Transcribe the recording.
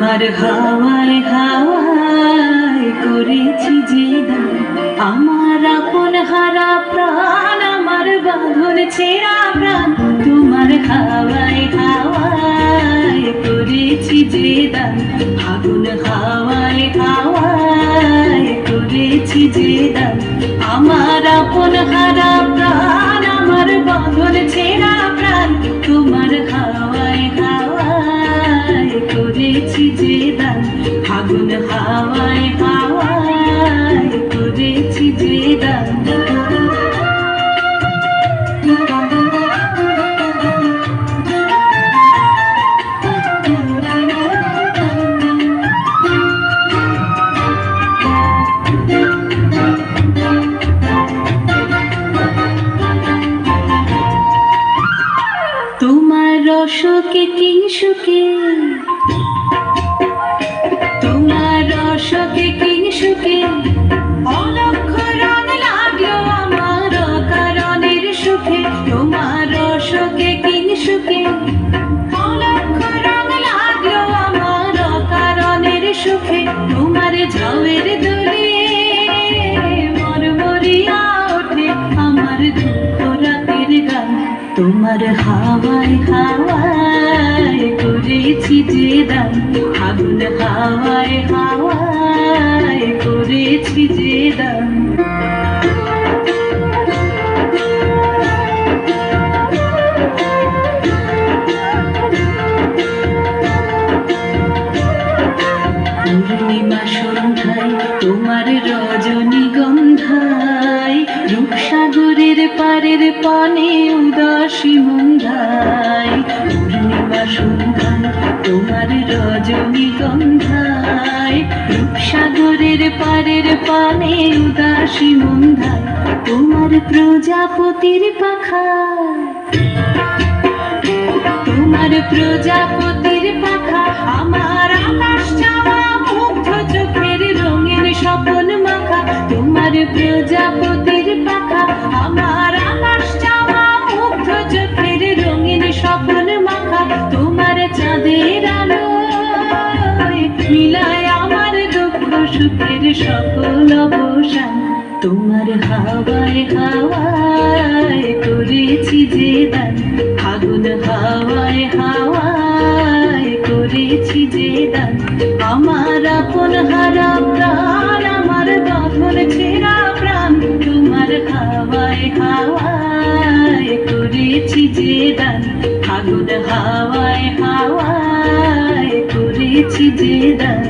তোমার হাওয়ায় হাওয়ায় করেছি যে দান, আমার আপন হারা প্রাণ, আমার বাঁধন ছেঁড়া প্রাণ। তোমার হাওয়ায় হাওয়ায় করেছি যে দান, আগুন হাওয়ায় হাওয়ায় করেছি যে দান, আমার আপন হারা প্রাণ, আমার বাঁধন ছেঁড়া প্রাণ। তোমার হাওয়ায় হাওয়ায় করেছি যে দান, আগুন হাওয়ায় হাওয়ায় করেছি যে দান। তোমার রসকে কিংসুকে, তোমার রসকে কিংসুকে অলক্ষ রং লাগলো আমার অকারণের সুখে। তোমার রসকে কিংসুকে অলক্ষ রং লাগলো আমার অকারণের সুখে। তোমার ঝাউয়ের দোলে মরমরিয়া ওঠে আমার দুঃখ রাতের গান। তোমার হাওয়ায় হাওয়ায় করেছি যে দান, আগুন হাওয়ায় হাওয়ায় করেছি যে দান। পূর্ণিমা সন্ধ্যায় তোমার রজনীগন্ধায়, রূপসাগরের পারের পানে উদাসী মন্ধায়। পূর্ণিমা সন্ধ্যায় তোমার রজনীগন্ধায়, রূপসাগরের পারের পানে উদাসী মন্ধায়। তোমার প্রজাপতির পাখা, তোমার প্রজাপতির পাখা আমার আকাশ চাওয়া মুগ্ধ চোখের রঙের স্বপন মাখা। তোমার প্রজাপতির পাখা আমার আকাশ চাওয়া মুগ্ধ চোখের রঙের স্বপন মাখা। তোমার চাঁদের আলো মিলায় আমার দুঃখ সুখের সকল অবসান। তোমার হাওয়ায় হাওয়ায় করেছি যে দান, আগুন হাওয়ায় হাওয়ায় করেছি যে দান, আমার আপন হারা প্রাণ, আমার বাঁধন ছেঁড়া প্রাণ। তোমার হাওয়ায় হাওয়ায় করেছি যে দান, আগুন হাওয়ায় হাওয়ায় করেছি যে দান।